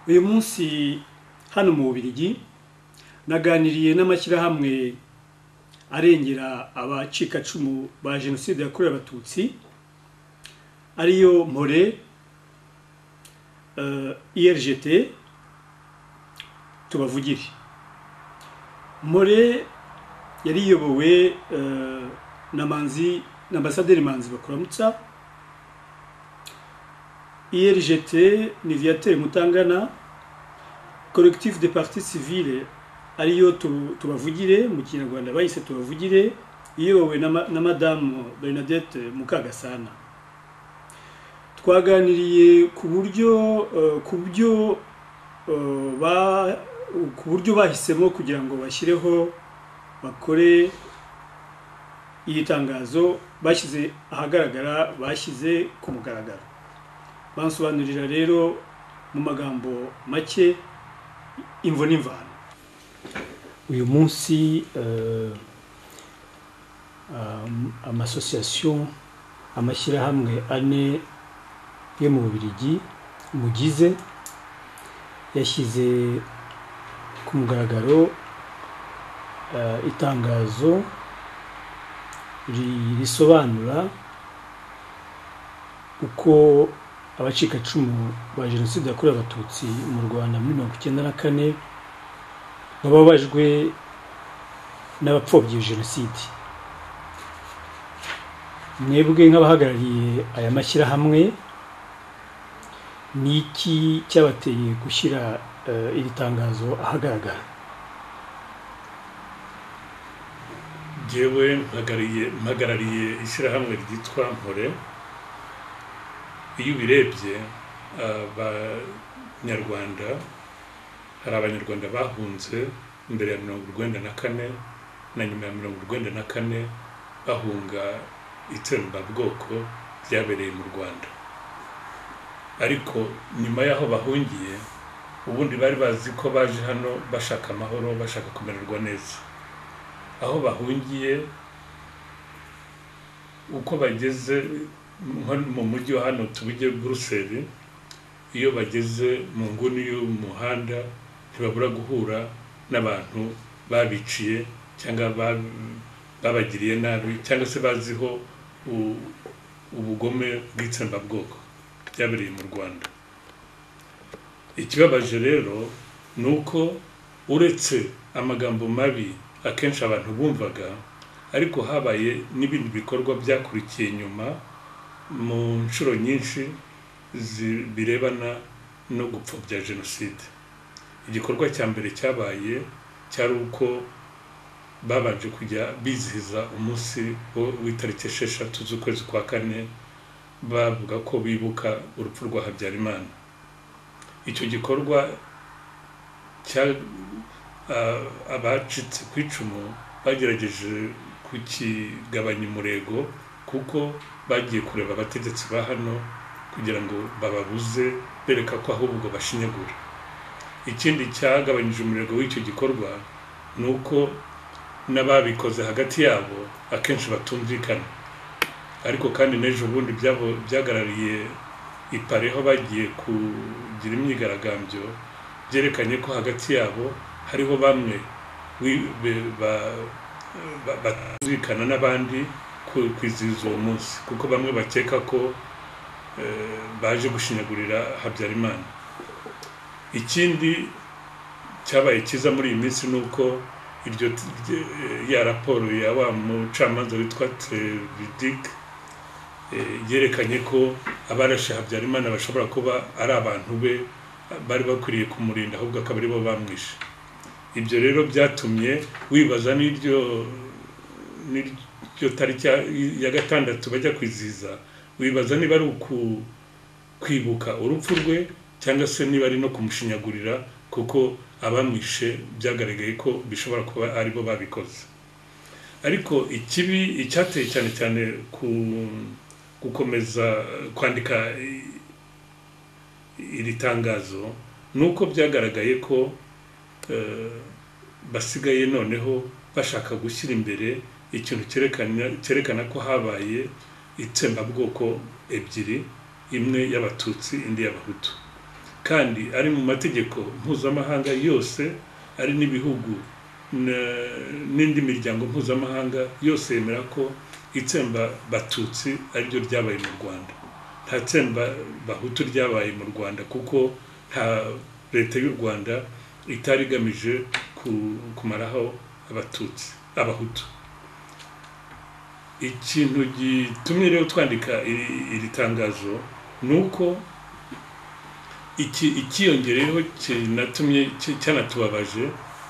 uyu munsi hano mu Bubiligi naganiriye n'amashyirahamwe arengera abacikacumu ba jenoside yakorewe abatutsi ariyo Mpore, IRGT, tubavugire. Mpore yari iyobowe na Ambasaderi Manzi Bakuramutsa. IRGT ni Viateur Mutangana, collectif de partis civile ariyo tubavugire mu Kinyarwanda bayise tubavugire, iyobowe na Madame Bernadette Mukagasana. Twaganiriye ku buryo bahisemo kugira ngo bashyireho bakore iyi tangazo bashyize ahagaragara, bashyize ku mugaragaro. Bansobanurira rero mu magambo make imvo n'imvano. Uyu munsi amashyirahamwe ane yo mu Bubiligi mugize yashyize ku mugaragaro itangazo risobanura uko abacikacumu ba jenoside yakorewe abatutsi mu Rwanda muri 1994 bababajwe n'abapfobya jenoside. Mwebwe nk'abahagarariye aya mashyirahamwe, ni iki cyabateye gushyira iri tangazo ahagaragara? Jewe mpagarariye ishyirahamwe ryitwa Mpore. Iyo ubirebye abanyarwanda, hari abanyarwanda bahunze mbere ya 1994 na nyuma ya 1994 bahunga itsembabwoko ryabereye mu Rwanda. Ariko nyuma y'aho bahungiye, ubundi bari bazi ko baje hano bashaka amahoro, bashaka kumererwa neza. Aho bahungiye, uko bageze mu mujyi wa hano tubujye Bruxelles, iyo bageze mu nguni y'umuhanda ntibabura guhura n'abantu babiciye cyangwa babagiriye nabi, cyangwa se baziho ubugome bw'itsembabwoko byabereye mu Rwanda. Ikibabaje rero ni uko uretse amagambo mabi akenshi abantu bumvaga, ariko habaye n'ibindi bikorwa byakurikiye nyuma mu nshuro nyinshi birebana no gupfobya jenoside. Igikorwa cya mbere cyabaye cyari uko babanje kujya bizihiza umunsi w'itariki 6 z'ukwezi kwa 4 bavuga ko bibuka urupfu rwa Habyarimana. Icyo gikorwa abacitse ku icumu bagerageje kukigabanya umurego, kuko bagiye kureba abategetsi ba hano kugira ngo bababuze, bereka ko ahubwo bashinyagura. Ikindi cyagabanyije umurego w'icyo gikorwa ni uko n'ababikoze hagati yabo akenshi batumvikana. Ariko kandi n'ejo bundi byagarariye ipareho bagiye kugira imyigaragambyo, byerekanye ko hagati yabo hariho bamwe batumvikana n'abandi kwizihiza uwo munsi, kuko bamwe bakeka ko baje gushinyagurira Habyarimana. Ikindi cyabaye kiza muri iyi minsi ni uko ya raporo ya wa mucamanza witwa Trevidic yerekanye ko abarashe Habyarimana bashobora kuba ari abantu be bari bakwiriye kumurinda, ahubwo akaba ari bo bamwishe. Ibyo rero byatumye wibaza n'iryo tariki ya 6 bajya kwizihiza, wibaza niba ari kwibuka urupfu rwe cyangwa se niba ari no kumushinyagurira, kuko abamwishe byagaragaye ko bishobora kuba ari bo babikoze. Ariko icyateye cyane cyane gukomeza kwandika iri tangazo ni uko byagaragaye ko basigaye noneho bashaka gushyira imbere ikintu cyerekana ko habaye itsembabwoko ebyiri, imwe y'abatutsi indi y'abahutu. kandi ari mu mategeko mpuzamahanga yose, ari n'ibihugu n'indi miryango mpuzamahanga yose yemera ko itsemba batutsi ariryo ryabaye mu Rwanda. Nta tsemba bahutu ryabaye mu Rwanda, kuko nta leta y'u Rwanda itari igamije kumaraho abahutu. Ikintu gitumye rero twandika iri tangazo nuko ikiyongereyeho kinatumye cyanatubabaje,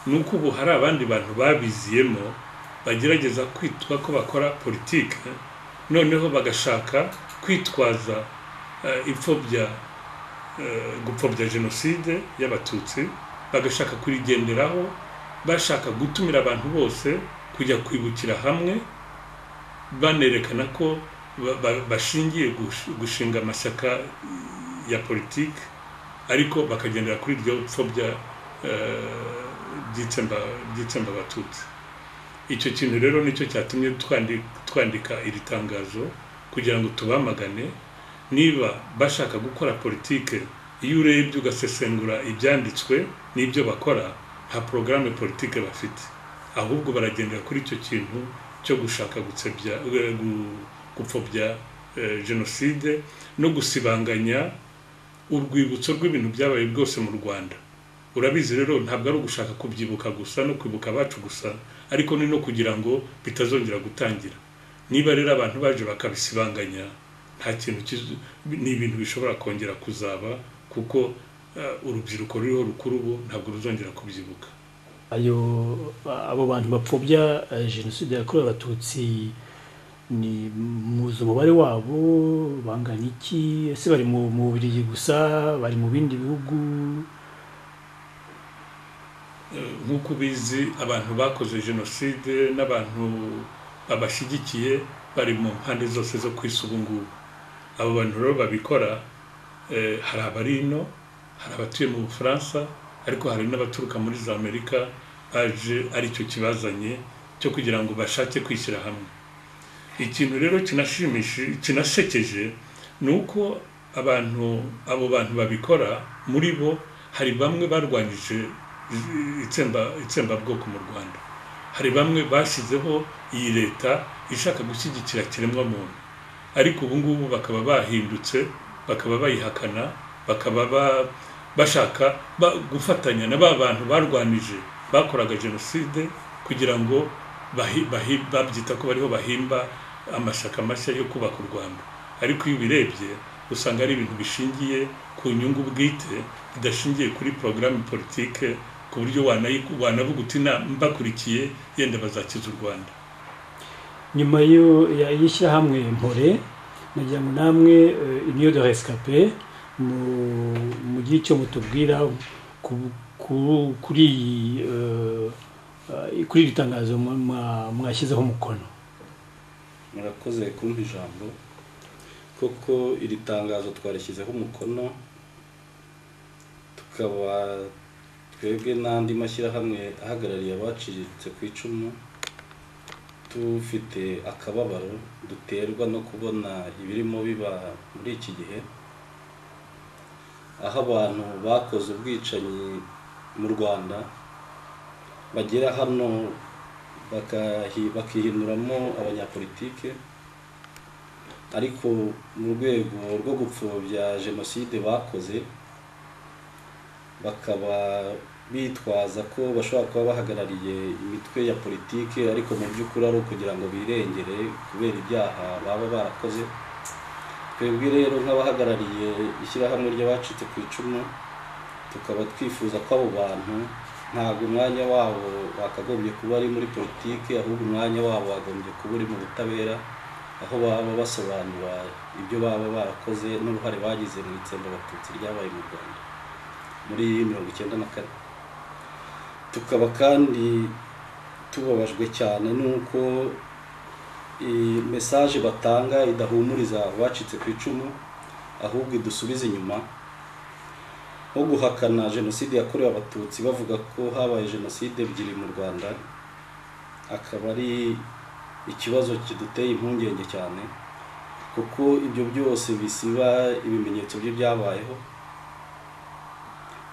nuko ubu hari abandi bantu babiziyemo bagerageza kwitwa ko bakora politike, noneho bagashaka kwitwaza gupfobya jenoside y'abatutsi, bagashaka kurigenderaho, bashaka gutumira abantu bose kujya kwibukira hamwe, banerekana ko bashingiye gushinga amashyaka ya politike, ariko bakagendera kuri iryo pfobya byitsemba abatutsi. Icyo kintu rero nicyo cyatumye twandika iri tangazo, kugira ngo tubamagane. Niba bashaka gukora politike, iyo urebye ugasesengura ibyanditswe n'ibyo bakora, nta porogaramu politike bafite, ahubwo baragendera kuri icyo kintu cyo gushaka gupfobya jenoside no gusibanganya urwibutso rw'ibintu byabaye bwose mu Rwanda. Urabizi rero, ntabwo ari ugushaka kubyibuka gusa no kwibuka abacu gusa, ariko ni no kugira ngo bitazongera gutangira. Niba rero abantu baje bakabisibanganya, nta kintu ni ibintu bishobora kongera kuzaba, kuko urubyiruko ruriho rukuru ubu ntabwo ruzongera kubyibuka. Abo bantu bapfobya jenoside yakorewe abatutsi, ni muzi umubare wabo bangana iki? Ese bari mu Bubiligi gusa, bari mu bindi bihugu? Nk'uko ubizi, abantu bakoze jenoside n'abantu babashyigikiye bari mu mpande zose zo ku isi ubu ngubu. Abo bantu rero babikora, hari abari ino, hari abatuye mu Bufaransa, ariko hari n'abaturuka muri za Amerika baje aricyo kibazanye cyo kugira ngo bashake kwishyira hamwe. Ikintu rero kinashekeje ni uko abo bantu babikora, muri bo hari bamwe barwanyije itsembabwoko mu Rwanda, hari bamwe bashyizeho iyi leta ishaka gushyigikira kiremwamuntu, ariko ubu ngubu bakaba bahindutse, bakaba bayihakana, bakaba bashaka gufatanya na ba bantu barwanije bakoraga jenoside, kugira ngo babyita ko bariho bahimba amashyaka mashya yo kubaka u Rwanda. Ariko iyo ubirebye usanga ari ibintu bishingiye ku nyungu bwite, bidashingiye kuri porogaramu politike, ku buryo wanavuga uti mbakurikiye yenda bazakiza u Rwanda. Nyuma y'ishyirahamwe Mpore, nagira ngo namwe Union de Rescapés mugire icyo mutubwira kuri iri tangazo mwashyizeho umukono. Murakoze kumpa ijambo. Koko iri tangazo twarishyizeho umukono, tukaba twebwe n'andi mashyirahamwe ahagarariye abacitse ku icumu dufite akababaro duterwa no kubona ibirimo biba muri iki gihe, aho abantu bakoze ubwicanyi mu Rwanda bagera hano bakihinduramo abanyapolitike, ariko mu rwego rwo gupfobya jenoside bakoze, bakaba bitwaza ko bashobora kuba bahagarariye imitwe ya politike, ariko mu by'ukuri ari ukugira ngo birengere kubera ibyaha baba barakoze. Twebwe rero nk'abahagarariye ishyirahamwe ry'abacitse ku icumu, tukaba twifuza ko abo bantu ntabwo umwanya wabo wakagombye kuba ari muri politike, ahubwo umwanya wabo wagombye kuba uri mu butabera, aho baba basobanura ibyo baba barakoze n'uruhare bagize mu itsembabatutsi ryabaye mu Rwanda muri 1994. Tukaba kandi tubabajwe cyane nuko message batanga idahumuriza abacitse ku icumu, ahubwo idusubiza inyuma, nko guhakana jenoside yakorewe abatutsi bavuga ko habaye jenoside ebyiri mu Rwanda. Akaba ari ikibazo kiduteye impungenge cyane, kuko ibyo byose bisiba ibimenyetso by'ibyabayeho,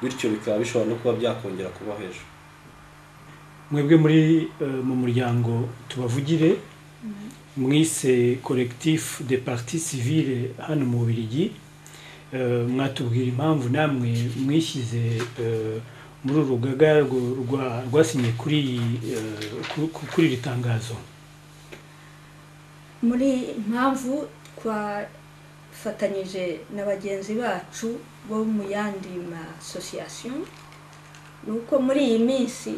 bityo bikaba bishobora no kuba byakongera kubaho ejo. mwebwe muri mu muryango tubavugire mwise collectif des partis civiles hano mu Bubiligi, mwatubwira impamvu namwe mwishyize muri urugaga rwasinye kuri iri tangazo. Muri impamvu twafatanyije na bagenzi bacu bo mu yandi ma association nuko muri iyi minsi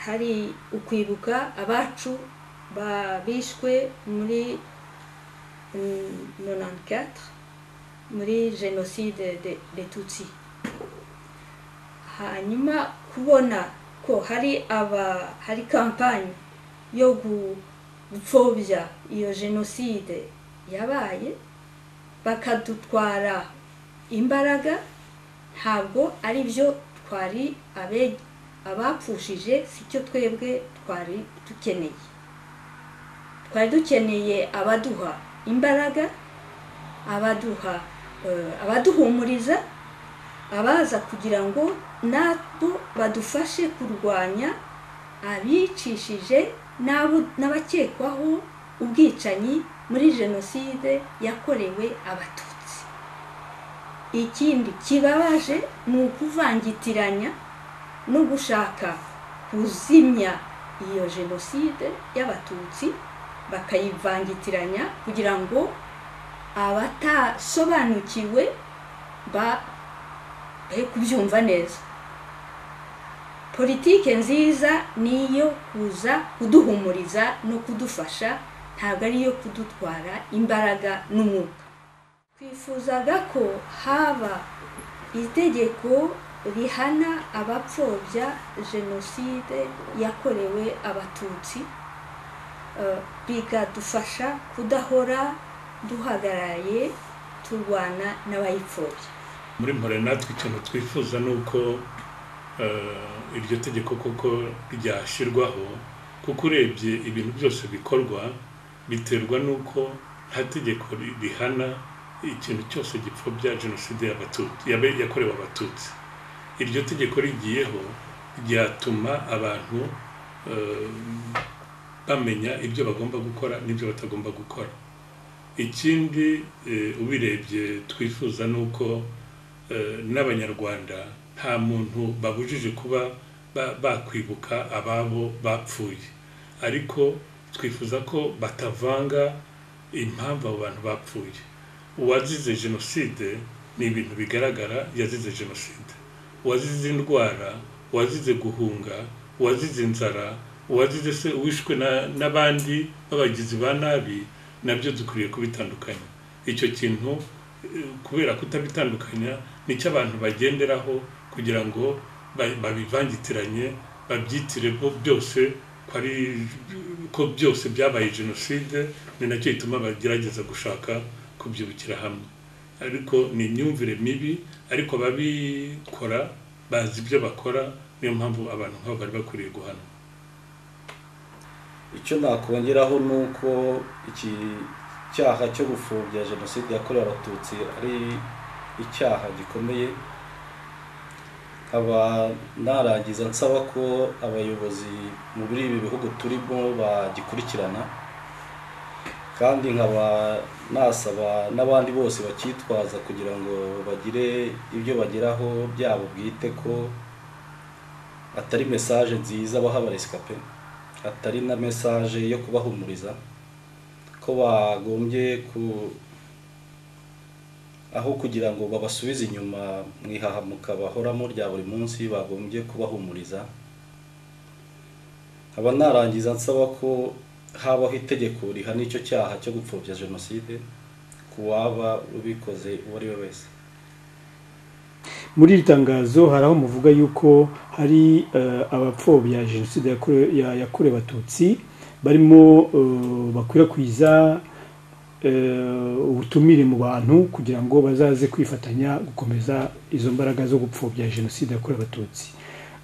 hari ukwibuka abacu bishwe muri 94 muri génocide des Tutsi. Hanyuma kubona ko hari kampanye yo gupfobya iyo génocide yabaye bakadutwara imbaraga, ntabwo ari byo twari abapfushije, sicyo twebwe twari dukeneye. Twari dukeneye abaduha imbaraga, abaduhumuriza, abaza kugira ngo nabo badufashe kurwanya abicishije n'abakekwaho ubwicanyi muri jenoside yakorewe abatutsi. Ikindi kibabaje ni ukuvangitiranya no gushaka kuzimya iyo jenoside y'abatutsi, bakayivangitiranya kugira ngo abatasobanukiwe kubyumva neza. Politike nziza niyo kuza kuduhumuriza no kudufasha, ntabwo ari iyo kudutwara imbaraga n'umwuka. Twifuzaga ko haba itegeko rihana abapfobya jenoside yakorewe abatutsi, bikadufasha kudahora duhagaraye turwana n'abayipfobya. Muri mpore natwe ikintu twifuza ni uko iryo tegeko koko ryashyirwaho, kuko urebye ibintu byose bikorwa biterwa n'uko nta tegeko rihana ikintu cyose gipfobya jenoside yakorewe abatutsi. Iryo tegeko rigiyeho ryatuma abantu bamenya ibyo bagomba gukora n'ibyo batagomba gukora. Ikindi ubirebye twifuza nuko n'abanyarwanda nta muntu babujije kuba bakwibuka ababo bapfuye, ariko twifuza ko batavanga impamvu abo bantu bapfuye. Uwazize jenoside ni ibintu bigaragara yazize jenoside. Uwazize indwara, uwazize guhunga, uwazize inzara, uwazize se uwishwe n'abandi b'abagizi ba nabi, nabyo dukwiriye kubitandukanya. Icyo kintu kubera kutabitandukanya nicyo abantu bagenderaho kugira ngo babivangitiranye, babyitire byose ko byose byabaye jenoside. Ni nacyo gituma bagerageza gushaka kubyibukira hamwe, ariko ni imyumvire mibi, ariko babikora bazi ibyo bakora, niyo mpamvu abantu nk'abo bari bakwiriye guhana. Icyo nakongeraho ni uko iki cyaha cyo gupfobya jenoside yakorewe abatutsi ari icyaha gikomeye. Nkaba narangiza nsaba ko abayobozi muri ibi bihugu turimo bagikurikirana, kandi nkaba nasaba n'abandi bose bakitwaza kugira ngo bagire ibyo bageraho byabo bwite, ko atari message nziza baha abaresikape, atari na message yo kubahumuriza, ko bagombye aho kugira ngo babasubize inyuma mwihahamuka bahoramo rya buri munsi, bagombye kubahumuriza. Nkaba narangiza nsaba ko habaho itegeko rihana icyo cyaha cyo gupfobya jenoside ku waba ubikoze uwo ari we wese. Muri iri tangazo hari aho muvuga yuko hari abapfobya jenoside yakorewe abatutsi barimo bakwirakwiza ubutumire mu bantu kugira ngo bazaze kwifatanya gukomeza izo mbaraga zo gupfobya jenoside yakorewe abatutsi.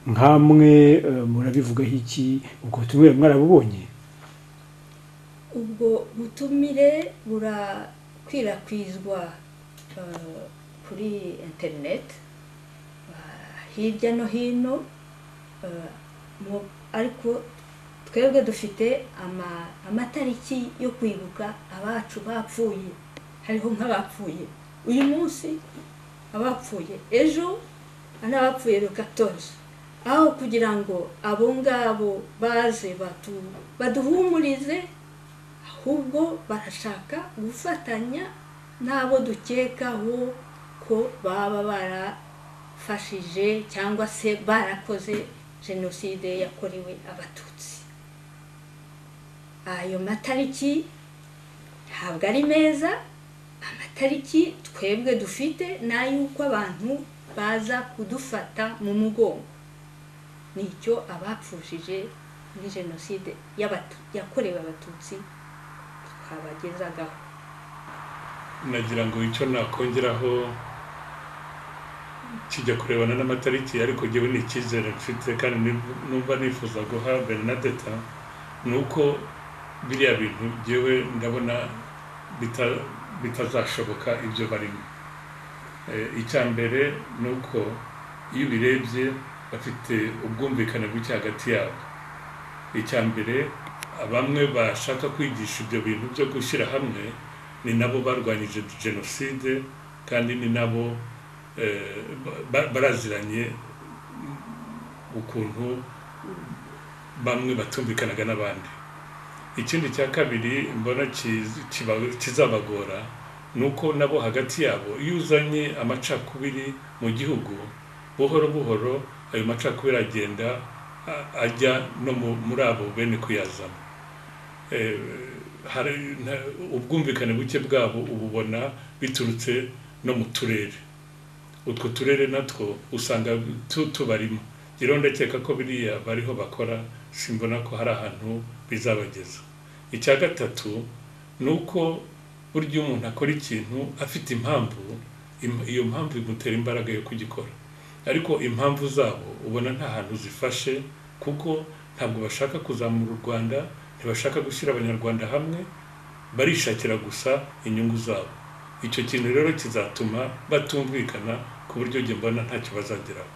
Nkamwe murabivugaho iki? Ubwo butumire mwarabubonye? Ubwo butumire burakwirakwizwa kuri internet, hirya no hino ariko twebwe dufite amatariki yo kwibuka abacu bapfuye. Hariho nk'abapfuye uyu munsi, abapfuye ejo, n'abapfuye le 14. Aho kugira ngo abo ngabo baze baduhumurize, ahubwo barashaka gufatanya n'abo dukekaho ko baba barafashije cyangwa se barakoze jenoside yakorewe abatutsi. Ayo matariki ntabwo ari meza. Amatariki twebwe dufite n'ay'uko abantu baza kudufata mu mugongo. Nicyo abapfushije muri jenoside yakorewe abatutsi twabagezagaho. nagira ngo icyo nakongeraho kijya kurebana n'amatariki, ariko jyewe ni icyizere mfite kandi numva nifuza guha Bernadette, ni uko biriya bintu jyewe ndabona bitazashoboka ibyo barimo. Icya mbere ni uko iyo ubirebye bafite ubwumvikane buke hagati yabo. Icya mbere, bamwe bashaka kwigisha ibyo bintu byo gushyira hamwe ni nabo barwanyije jenoside, kandi ni nabo baraziranye ukuntu bamwe batumvikanaga n'abandi. Ikindi cya kabiri mbona kizabagora ni uko nabo hagati yabo iyo uzanye amacakubiri mu gihugu, buhoro buhoro ayo macakubiri agenda ajya no muri abo bene kuyazamo. Ubwumvikane buke bwabo ububona biturutse no mu turere. Utwo turere natwo usanga tubarimo. Rero ndakeka ko biriya bariho bakora, simbona ko hari ahantu bizabageza. Icya gatatu ni uko burya umuntu akora ikintu afite impamvu, iyo mpamvu imutera imbaraga yo kugikora. Ariko impamvu zabo ubona nta hantu zifashe, kuko ntabwo bashaka kuzamura u Rwanda, ntibashaka gushyira abanyarwanda hamwe, barishakira gusa inyungu zabo. Icyo kintu rero kizatuma batumvikana ku buryo njye mbona ntacyo bazageraho.